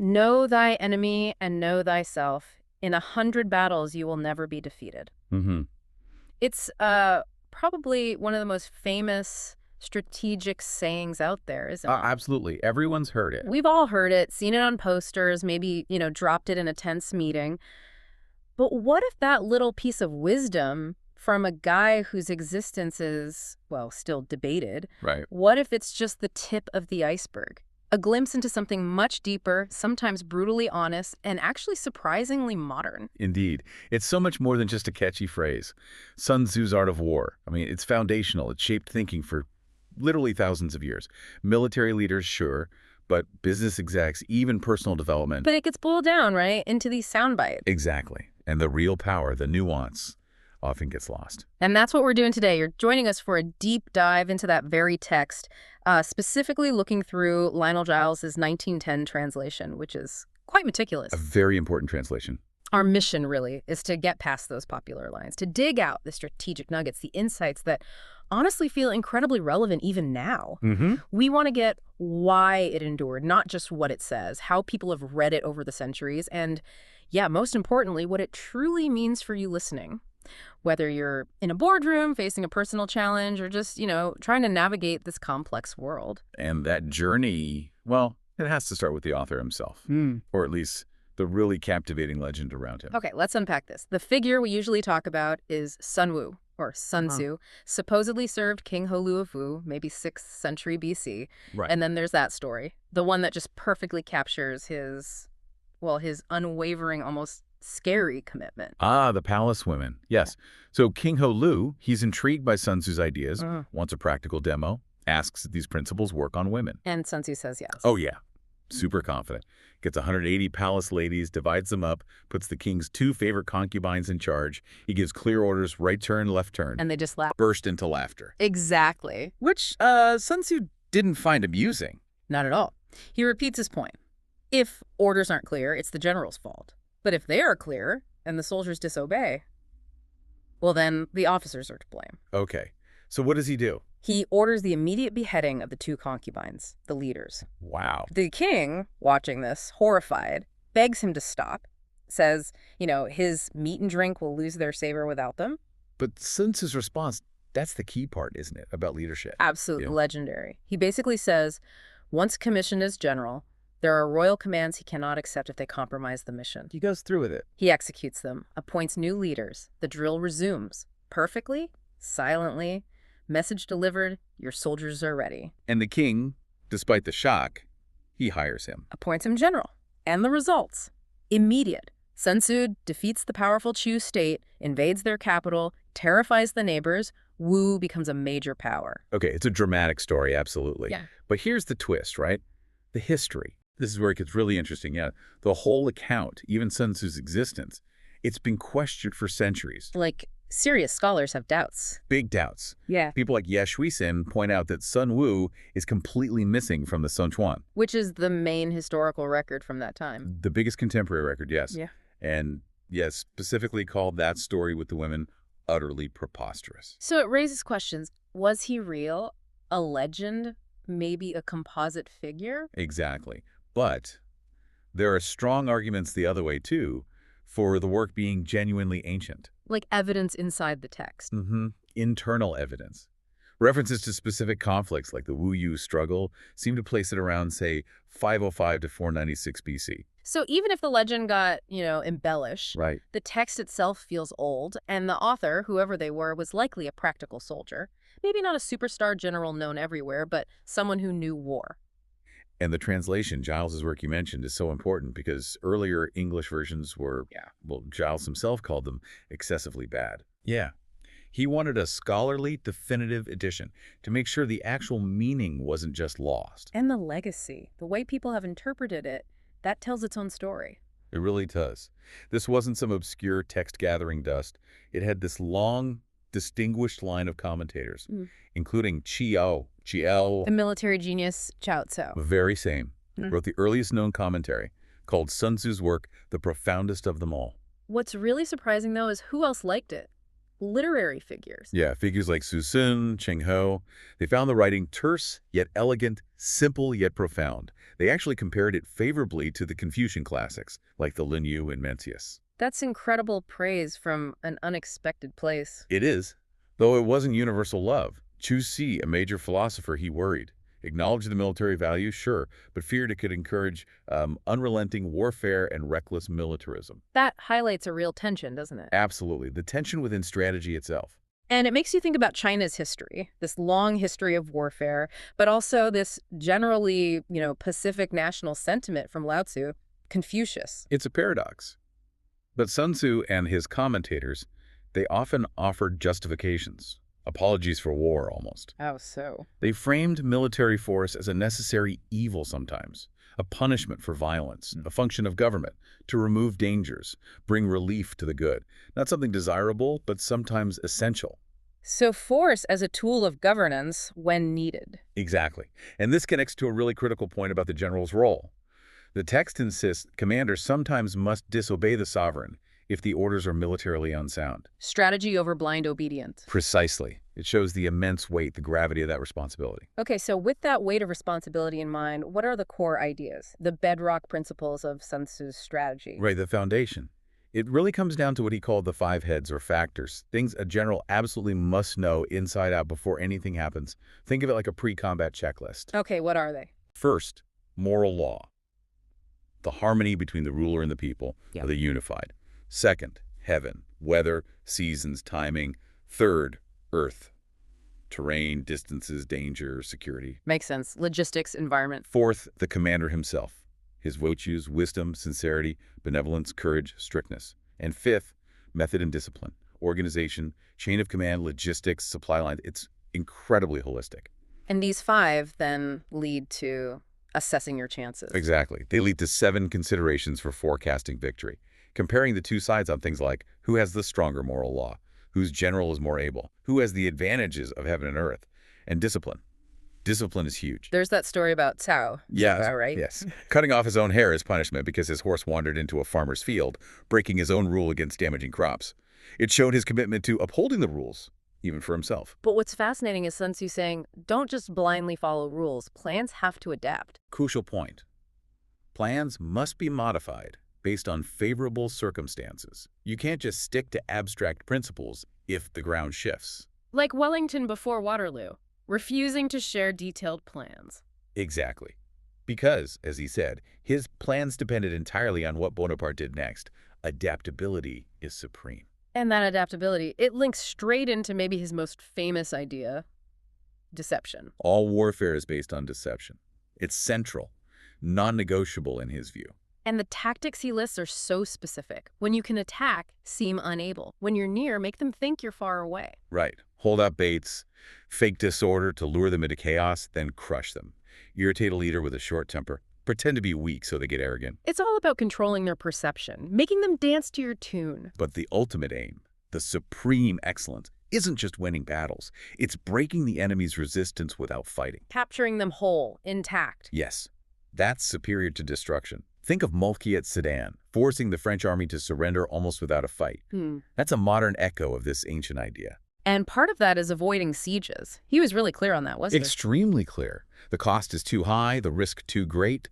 Know thy enemy and know thyself. In 100 battles you will never be defeated. Mm-hmm. It's probably one of the most famous strategic sayings out there, isn't it? Absolutely. Everyone's heard it. We've all heard it, seen it on posters, maybe, dropped it in a tense meeting. But what if that little piece of wisdom from a guy whose existence is, well, still debated, Right. what if it's just the tip of the iceberg? A glimpse into something much deeper, sometimes brutally honest, and actually surprisingly modern. Indeed. It's so much more than just a catchy phrase. Sun Tzu's Art of War. I mean, it's foundational. It shaped thinking for literally thousands of years. Military leaders, sure, but business execs, even personal development. But it gets boiled down, right, into these sound bites. Exactly. And the real power, the nuance, often gets lost. And that's what we're doing today. You're joining us for a deep dive into that very text, specifically looking through Lionel Giles's 1910 translation, which is quite meticulous. A very important translation. Our mission, really, is to get past those popular lines, to dig out the strategic nuggets, the insights that honestly feel incredibly relevant even now. Mm-hmm. We want to get why it endured, not just what it says, how people have read it over the centuries, and, yeah, most importantly, what it truly means for you listening. Whether you're in a boardroom facing a personal challenge or just, trying to navigate this complex world. And that journey, well, it has to start with the author himself, or at least the really captivating legend around him. Okay, let's unpack this. The figure we usually talk about is Sun Wu, or Sun Tzu, supposedly served King Holu of Wu, maybe 6th century BC. Right. And then there's that story, the one that just perfectly captures his unwavering, almost scary commitment. The palace women. Yes. So King Holu, he's intrigued by Sun Tzu's ideas, wants a practical demo, asks if these principles work on women. And Sun Tzu says yes. Oh, yeah. Super confident. Gets 180 palace ladies, divides them up, puts the king's 2 favorite concubines in charge. He gives clear orders, right turn, left turn. And they just laugh. Burst into laughter. Exactly. Which Sun Tzu didn't find amusing. Not at all. He repeats his point. If orders aren't clear, it's the general's fault. But if they are clear and the soldiers disobey, well, then the officers are to blame. Okay. So what does he do? He orders the immediate beheading of the 2 concubines, the leaders. Wow. The king, watching this, horrified, begs him to stop, says, his meat and drink will lose their savor without them. But Sun Tzu's response, that's the key part, isn't it, about leadership? Absolutely legendary. He basically says, once commissioned as general, there are royal commands he cannot accept if they compromise the mission. He goes through with it. He executes them, appoints new leaders. The drill resumes. Perfectly, silently, message delivered, your soldiers are ready. And the king, despite the shock, he hires him. Appoints him general. And the results? Immediate. Sun Tzu defeats the powerful Chu state, invades their capital, terrifies the neighbors. Wu becomes a major power. Okay, it's a dramatic story, absolutely. Yeah. But here's the twist, right? The history. This is where it gets really interesting. Yeah, the whole account, even Sun Tzu's existence, it's been questioned for centuries. Like, serious scholars have doubts. Big doubts. Yeah. People like Ye Shuixin point out that Sun Wu is completely missing from the Sun Chuan. Which is the main historical record from that time. The biggest contemporary record, yes. Yeah. And yes, specifically called that story with the women utterly preposterous. So it raises questions. Was he real? A legend? Maybe a composite figure? Exactly. But there are strong arguments the other way, too, for the work being genuinely ancient. Like evidence inside the text. Internal evidence. References to specific conflicts like the Wu-Yu struggle seem to place it around, say, 505 to 496 BC. So even if the legend got, embellished, Right. the text itself feels old, and the author, whoever they were, was likely a practical soldier. Maybe not a superstar general known everywhere, but someone who knew war. And the translation, Giles's work you mentioned, is so important because earlier English versions were, Giles himself called them excessively bad. Yeah. He wanted a scholarly, definitive edition to make sure the actual meaning wasn't just lost. And the legacy, the way people have interpreted it, that tells its own story. It really does. This wasn't some obscure text-gathering dust. It had this long, distinguished line of commentators, including Chiao, The military genius Cao Tzu. the very same, wrote the earliest known commentary, called Sun Tzu's work the profoundest of them all. What's really surprising, though, is who else liked it? literary figures. Yeah, figures like Su Sun, Cheng Ho, they found the writing terse yet elegant, simple yet profound. They actually compared it favorably to the Confucian classics, like the Lin Yu and Mencius. That's incredible praise from an unexpected place. It is, though it wasn't universal love. Chu Si, a major philosopher, he worried. Acknowledged the military value, sure, but feared it could encourage unrelenting warfare and reckless militarism. That highlights a real tension, doesn't it? Absolutely. The tension within strategy itself. And it makes you think about China's history, this long history of warfare, but also this generally, Pacific national sentiment from Lao Tzu, Confucius. It's a paradox. But Sun Tzu and his commentators, they often offered justifications. Apologies for war, almost. Oh, so? They framed military force as a necessary evil sometimes, a punishment for violence, a function of government, to remove dangers, bring relief to the good. Not something desirable, but sometimes essential. So force as a tool of governance when needed. Exactly. And this connects to a really critical point about the general's role. The text insists commanders sometimes must disobey the sovereign if the orders are militarily unsound. Strategy over blind obedience. Precisely. It shows the immense weight, the gravity of that responsibility. Okay, so with that weight of responsibility in mind, what are the core ideas, the bedrock principles of Sun Tzu's strategy? Right, the foundation. It really comes down to what he called the 5 heads or factors, things a general absolutely must know inside out before anything happens. Think of it like a pre-combat checklist. Okay, what are they? First, moral law. The harmony between the ruler and the people, Yep. are the unified. Second, heaven, weather, seasons, timing. Third, earth, terrain, distances, danger, security. Makes sense. Logistics, environment. Fourth, the commander himself, his virtues, wisdom, sincerity, benevolence, courage, strictness. And fifth, method and discipline, organization, chain of command, logistics, supply lines. It's incredibly holistic. And these 5 then lead to assessing your chances. Exactly. They lead to 7 considerations for forecasting victory, comparing the 2 sides on things like who has the stronger moral law, whose general is more able, who has the advantages of heaven and earth, and discipline. Discipline is huge. There's that story about Cao. Yes, Right? yes. Cutting off his own hair is punishment because his horse wandered into a farmer's field, breaking his own rule against damaging crops. It showed his commitment to upholding the rules, even for himself. But what's fascinating is Sun Tzu saying, don't just blindly follow rules. Plans have to adapt. Crucial point. Plans must be modified based on favorable circumstances. You can't just stick to abstract principles if the ground shifts. Like Wellington before Waterloo, refusing to share detailed plans. Exactly. Because, as he said, his plans depended entirely on what Bonaparte did next. Adaptability is supreme. And that adaptability, it links straight into maybe his most famous idea, deception. All warfare is based on deception. It's central, non-negotiable in his view. And the tactics he lists are so specific. When you can attack, seem unable. When you're near, make them think you're far away. Right. Hold up baits, fake disorder to lure them into chaos, then crush them. Irritate a leader with a short temper. Pretend to be weak so they get arrogant. It's all about controlling their perception, making them dance to your tune. But the ultimate aim, the supreme excellence, isn't just winning battles. It's breaking the enemy's resistance without fighting. Capturing them whole, intact. Yes, that's superior to destruction. Think of Moltke at Sedan, forcing the French army to surrender almost without a fight. That's a modern echo of this ancient idea. And part of that is avoiding sieges. He was really clear on that, wasn't he? Extremely clear. The cost is too high, the risk too great.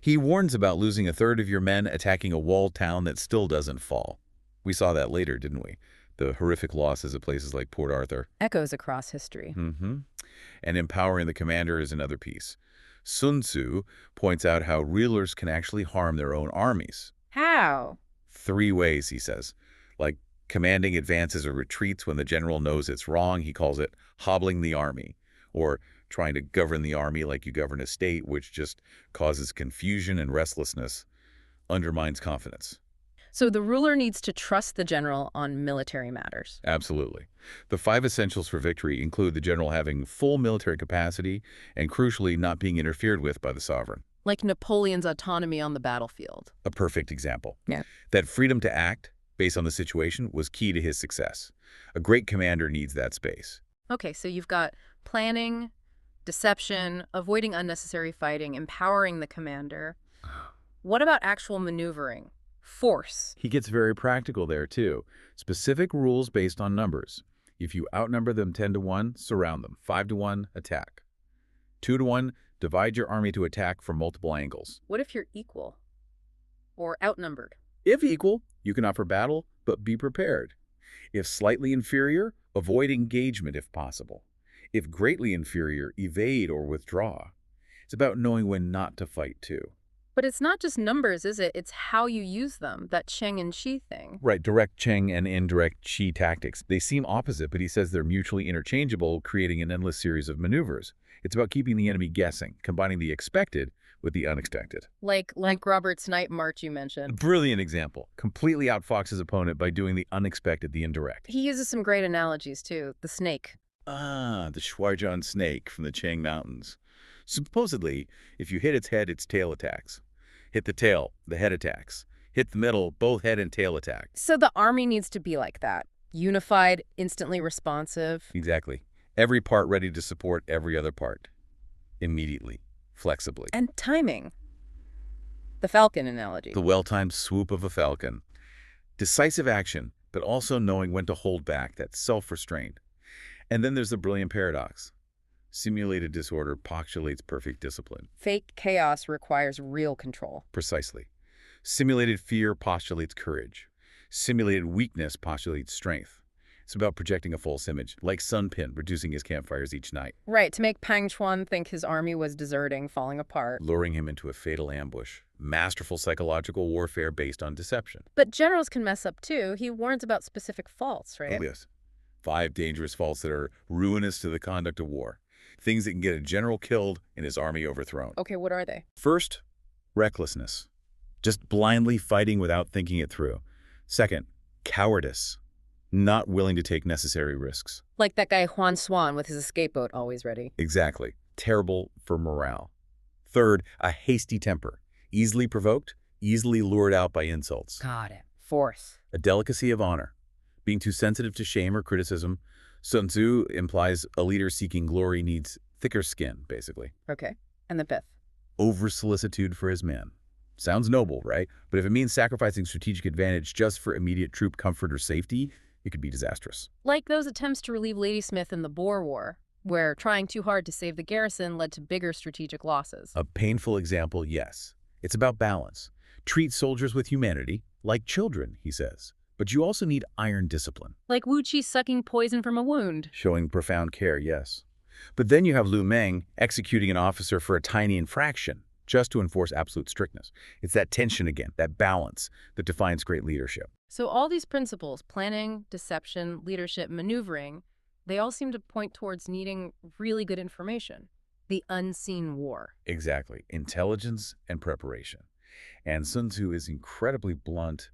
He warns about losing a third of your men attacking a walled town that still doesn't fall. We saw that later, didn't we? The horrific losses at places like Port Arthur. Echoes across history. And empowering the commander is another piece. Sun Tzu points out how rulers can actually harm their own armies. How? 3 ways, he says. Like commanding advances or retreats when the general knows it's wrong. He calls it hobbling the army. Or trying to govern the army like you govern a state, which just causes confusion and restlessness, undermines confidence. So the ruler needs to trust the general on military matters. Absolutely. The 5 essentials for victory include the general having full military capacity and, crucially, not being interfered with by the sovereign. Like Napoleon's autonomy on the battlefield. A perfect example. Yeah. That freedom to act, based on the situation, was key to his success. A great commander needs that space. Okay, so you've got planning, deception, avoiding unnecessary fighting, empowering the commander. What about actual maneuvering? Force. He gets very practical there, too. Specific rules based on numbers. If you outnumber them 10 to 1, surround them. 5 to 1, attack. 2 to 1, divide your army to attack from multiple angles. What if you're equal? Or outnumbered? If equal, you can offer battle, but be prepared. If slightly inferior, avoid engagement if possible. If greatly inferior, evade or withdraw. It's about knowing when not to fight, too. But it's not just numbers, is it? It's how you use them, that Cheng and Shi thing. Right, direct Cheng and indirect Qi tactics. They seem opposite, but he says they're mutually interchangeable, creating an endless series of maneuvers. It's about keeping the enemy guessing, combining the expected with the unexpected. Like Robert's night march you mentioned. Brilliant example. Completely outfox his opponent by doing the unexpected, the indirect. He uses some great analogies, too. The snake. Ah, the Shuaijian snake from the Chang Mountains. Supposedly, if you hit its head, its tail attacks. Hit the tail, the head attacks. Hit the middle, both head and tail attack. So the army needs to be like that. Unified, instantly responsive. Exactly. Every part ready to support every other part. Immediately. Flexibly. And timing. The falcon analogy. The well-timed swoop of a falcon. Decisive action, but also knowing when to hold back, that self-restraint. And then there's the brilliant paradox. Simulated disorder postulates perfect discipline. Fake chaos requires real control. Precisely. Simulated fear postulates courage. Simulated weakness postulates strength. It's about projecting a false image, like Sun Pin reducing his campfires each night. Right, to make Pang Chuan think his army was deserting, falling apart. Luring him into a fatal ambush. Masterful psychological warfare based on deception. But generals can mess up too. He warns about specific faults, right? Oh, yes. 5 dangerous faults that are ruinous to the conduct of war. Things that can get a general killed and his army overthrown. Okay, what are they? First, recklessness. Just blindly fighting without thinking it through. Second, cowardice. Not willing to take necessary risks. Like that guy Huan Swan with his escape boat always ready. Exactly. Terrible for morale. Third, a hasty temper. Easily provoked, easily lured out by insults. Got it. Fourth. A delicacy of honor. Being too sensitive to shame or criticism. Sun Tzu implies a leader seeking glory needs thicker skin, basically. Okay. And the fifth. Over-solicitude for his men. Sounds noble, right? But if it means sacrificing strategic advantage just for immediate troop comfort or safety, it could be disastrous. Like those attempts to relieve Ladysmith in the Boer War, where trying too hard to save the garrison led to bigger strategic losses. A painful example, yes. It's about balance. Treat soldiers with humanity, like children, he says. But you also need iron discipline. Like Wu Qi sucking poison from a wound. Showing profound care, yes. But then you have Lu Meng executing an officer for a tiny infraction, just to enforce absolute strictness. It's that tension again, that balance, that defines great leadership. So all these principles, planning, deception, leadership, maneuvering, they all seem to point towards needing really good information. The unseen war. Exactly. Intelligence and preparation. And Sun Tzu is incredibly blunt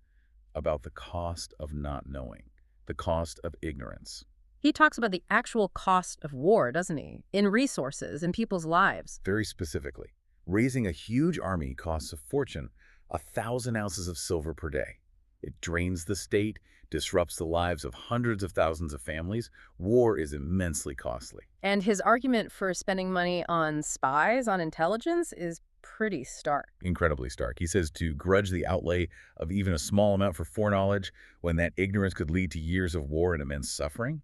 about the cost of not knowing, the cost of ignorance. He talks about the actual cost of war, doesn't he? In resources, in people's lives. Very specifically, raising a huge army costs a fortune, 1,000 ounces of silver per day. It drains the state, disrupts the lives of hundreds of thousands of families. War is immensely costly. And his argument for spending money on spies, on intelligence, is pretty stark. Incredibly stark. He says to grudge the outlay of even a small amount for foreknowledge when that ignorance could lead to years of war and immense suffering,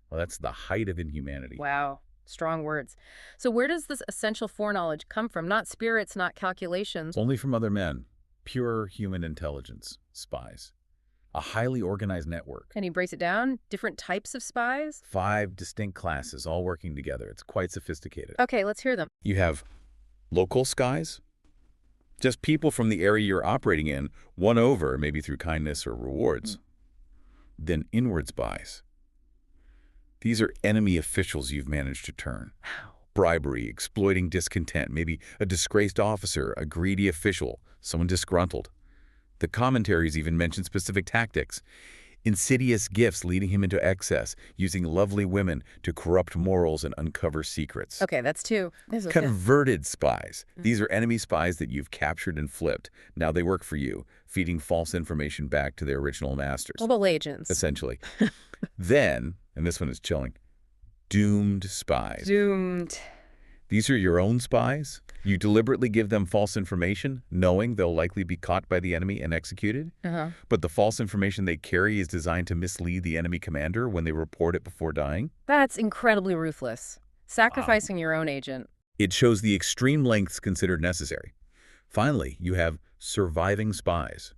well, that's the height of inhumanity. Wow. Strong words. So where does this essential foreknowledge come from? Not spirits, not calculations. Only from other men. Pure human intelligence. Spies. A highly organized network. And he breaks it down? Different types of spies? 5 distinct classes all working together. It's quite sophisticated. Okay, let's hear them. You have local spies, just people from the area you're operating in, won over, maybe through kindness or rewards. Then inward spies. These are enemy officials you've managed to turn. Bribery, exploiting discontent, maybe a disgraced officer, a greedy official, someone disgruntled. The commentaries even mention specific tactics. Insidious gifts leading him into excess, using lovely women to corrupt morals and uncover secrets. Okay, that's 2. There's a Converted spies. These are enemy spies that you've captured and flipped. Now they work for you, feeding false information back to their original masters. Double agents. Essentially. Then, and this one is chilling, doomed spies. Doomed. These are your own spies? You deliberately give them false information, knowing they'll likely be caught by the enemy and executed? Uh-huh. But the false information they carry is designed to mislead the enemy commander when they report it before dying? That's incredibly ruthless. Sacrificing your own agent. It shows the extreme lengths considered necessary. Finally, you have surviving spies.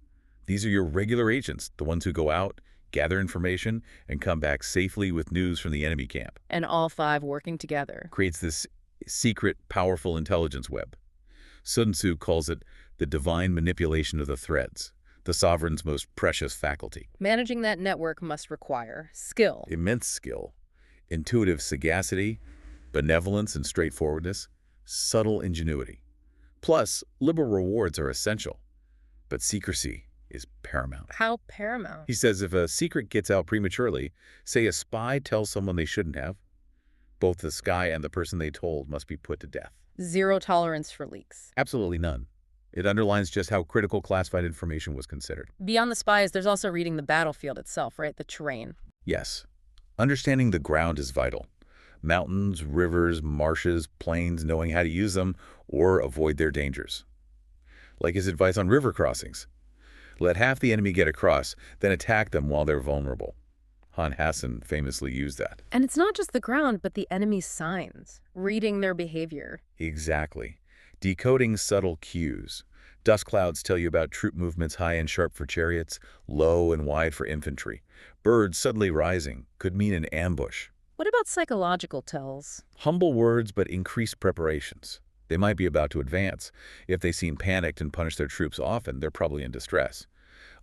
These are your regular agents, the ones who go out, gather information, and come back safely with news from the enemy camp. And all 5 working together. Creates this secret, powerful intelligence web. Sun Tzu calls it the divine manipulation of the threads, the sovereign's most precious faculty. Managing that network must require skill. Immense skill, intuitive sagacity, benevolence and straightforwardness, subtle ingenuity. Plus, liberal rewards are essential, but secrecy is paramount. How paramount? He says if a secret gets out prematurely, say a spy tells someone they shouldn't have, both the spy and the person they told must be put to death. Zero tolerance for leaks. Absolutely none. It underlines just how critical classified information was considered. Beyond the spies, there's also reading the battlefield itself, right? The terrain. Yes. Understanding the ground is vital. Mountains, rivers, marshes, plains, knowing how to use them or avoid their dangers. Like his advice on river crossings. Let half the enemy get across, then attack them while they're vulnerable. Han Hassan famously used that. And it's not just the ground, but the enemy's signs. Reading their behavior. Exactly. Decoding subtle cues. Dust clouds tell you about troop movements high and sharp for chariots, low and wide for infantry. Birds suddenly rising could mean an ambush. What about psychological tells? Humble words, but increased preparations. They might be about to advance. If they seem panicked and punish their troops often, they're probably in distress.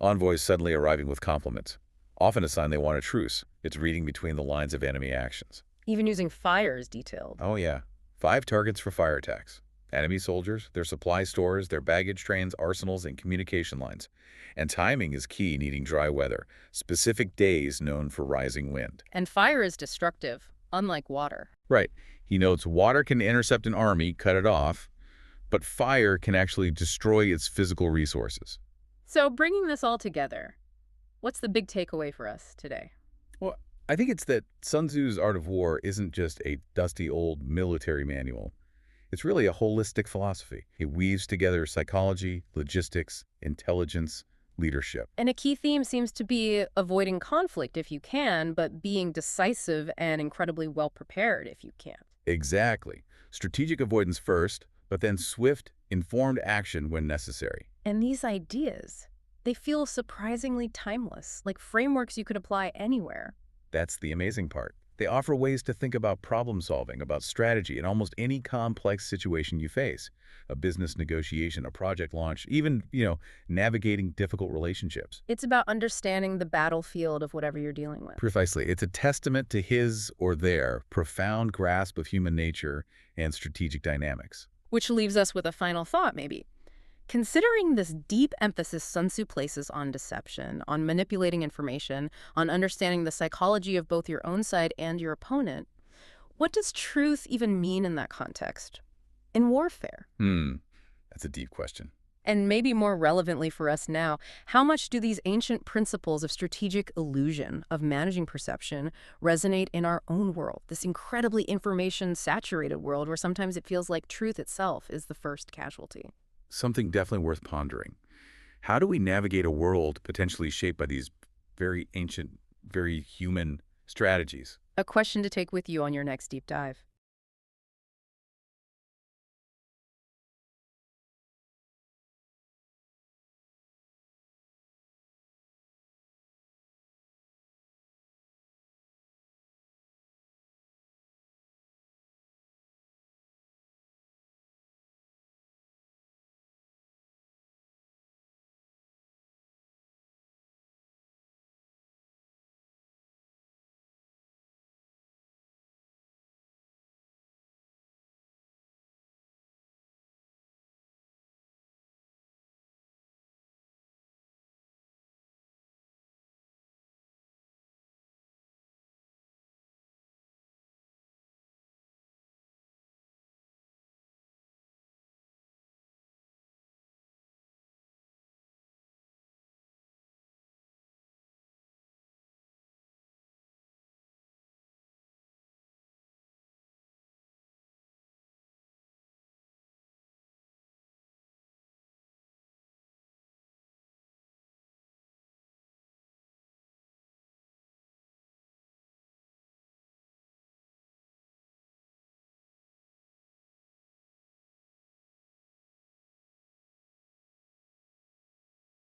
Envoys suddenly arriving with compliments. Often a sign they want a truce. It's reading between the lines of enemy actions. Even using fire is detailed. Oh yeah. 5 targets for fire attacks. Enemy soldiers, their supply stores, their baggage trains, arsenals, and communication lines. And timing is key, needing dry weather. Specific days known for rising wind. And fire is destructive, unlike water. Right. He notes water can intercept an army, cut it off, but fire can actually destroy its physical resources. So bringing this all together, what's the big takeaway for us today? Well, I think it's that Sun Tzu's Art of War isn't just a dusty old military manual. It's really a holistic philosophy. It weaves together psychology, logistics, intelligence, leadership. And a key theme seems to be avoiding conflict if you can, but being decisive and incredibly well prepared if you can't. Exactly. Strategic avoidance first, but then swift, informed action when necessary. And these ideas, they feel surprisingly timeless, like frameworks you could apply anywhere. That's the amazing part. They offer ways to think about problem solving, about strategy in almost any complex situation you face. A business negotiation, a project launch, even, navigating difficult relationships. It's about understanding the battlefield of whatever you're dealing with. Precisely. It's a testament to his or their profound grasp of human nature and strategic dynamics. Which leaves us with a final thought, maybe. Considering this deep emphasis Sun Tzu places on deception, on manipulating information, on understanding the psychology of both your own side and your opponent, what does truth even mean in that context? In warfare? That's a deep question. And maybe more relevantly for us now, how much do these ancient principles of strategic illusion, of managing perception, resonate in our own world, this incredibly information-saturated world where sometimes it feels like truth itself is the first casualty? Something definitely worth pondering. How do we navigate a world potentially shaped by these very ancient, very human strategies? A question to take with you on your next deep dive.